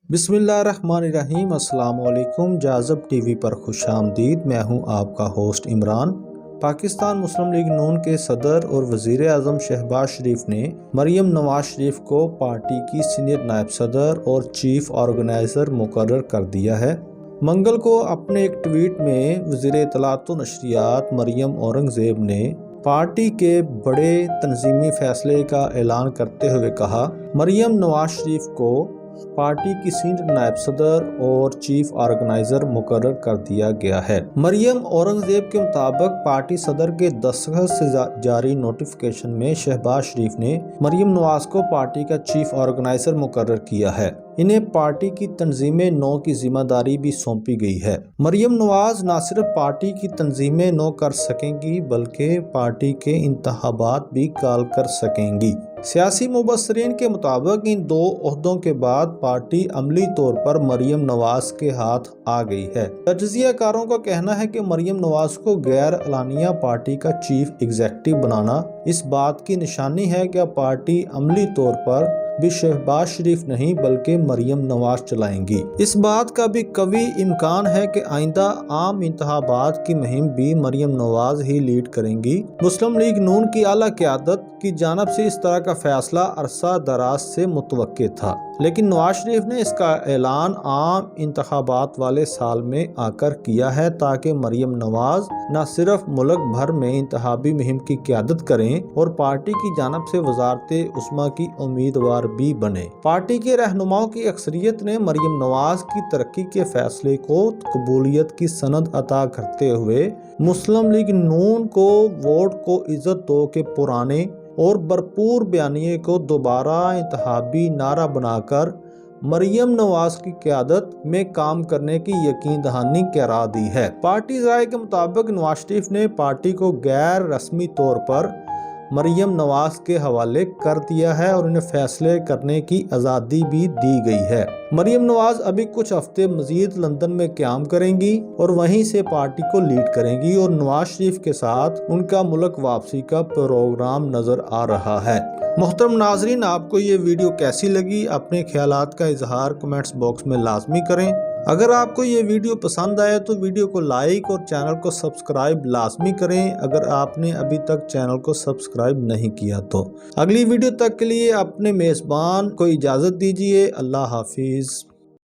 बिस्मिल्लाहिर्रहमानिर्रहीम। अस्सलाम वालेकुम। जाज़ब टीवी पर खुश आमदीद। मैं हूं आपका होस्ट इमरान। पाकिस्तान मुस्लिम लीग नून के सदर और वज़ीर आज़म शहबाज शरीफ ने मरियम नवाज शरीफ को पार्टी की सीनियर नायब सदर और चीफ ऑर्गेनाइज़र मुकर्रर कर दिया है। मंगल को अपने एक ट्वीट में वज़ीर इत्तलात व नशरियात मरियम औरंगज़ेब ने पार्टी के बड़े तंजीमी फैसले का ऐलान करते हुए कहा, मरियम नवाज शरीफ को पार्टी की सीनियर नायब सदर और चीफ ऑर्गेनाइजर मुकर्रर कर दिया गया है। मरियम औरंगज़ेब के मुताबिक पार्टी सदर के दस्तखत से जारी नोटिफिकेशन में शहबाज शरीफ ने मरियम नवाज को पार्टी का चीफ ऑर्गेनाइजर मुकर्रर किया है। इन्हें पार्टी की तंजीमें नौ की जिम्मेदारी भी सौंपी गई है। मरियम नवाज न सिर्फ पार्टी की तंजीमें नौ कर सकेंगी बल्कि पार्टी के इंतखाबात भी कॉल कर सकेंगी। सियासी मुबस्सरीन के मुताबिक इन दो ओहदों के बाद पार्टी अमली तौर पर मरियम नवाज के हाथ आ गई है। तजज़ियाकारों का कहना है कि मरियम नवाज को गैर एलानिया पार्टी का चीफ एग्जीक्यूटिव बनाना इस बात की निशानी है कि पार्टी अमली तौर पर भी शहबाज शरीफ नहीं बल्कि मरियम नवाज चलाएंगी। इस बात का भी कभी इम्कान है कि आइंदा आम इंतखाबात की मुहिम भी मरियम नवाज ही लीड करेंगी। मुस्लिम लीग नून की आला क़यादत की जानिब से इस तरह का फैसला अरसा दराज से मुतवक्के था, लेकिन नवाज शरीफ ने इसका ऐलान आम इंतखाबात वाले साल में आकर किया है ताकि मरियम नवाज न सिर्फ मुल्क भर में इंतखाबी मुहिम की क़यादत करें और पार्टी की जानिब से वज़ारते उस्मा की उम्मीदवार भी बने। पार्टी के रहनुमाओं की अक्सरियत ने मरियम नवाज की तरक्की के फैसले को कबूलियत की सनद अता करते हुए मुस्लिम लीग नून को वोट को इज्जत दो के पुराने और भरपूर बयानिए को दोबारा इंतखाबी नारा बनाकर मरियम नवाज की क़यादत में काम करने की यकीन दहानी करा दी है। पार्टी ज़राए के मुताबिक नवाज शरीफ ने पार्टी को गैर रस्मी तौर पर मरियम नवाज के हवाले कर दिया है और उन्हें फैसले करने की आज़ादी भी दी गई है। मरियम नवाज अभी कुछ हफ्ते मजीद लंदन में क़याम करेंगी और वहीं से पार्टी को लीड करेंगी और नवाज शरीफ के साथ उनका मुल्क वापसी का प्रोग्राम नजर आ रहा है। मोहतरम नाजरीन, आपको ये वीडियो कैसी लगी? अपने ख्यालात का इजहार कमेंट्स बॉक्स में लाजमी करें। अगर आपको ये वीडियो पसंद आया तो वीडियो को लाइक और चैनल को सब्सक्राइब लाजमी करें अगर आपने अभी तक चैनल को सब्सक्राइब नहीं किया तो। अगली वीडियो तक के लिए अपने मेज़बान को इजाज़त दीजिए। अल्लाह हाफिज़।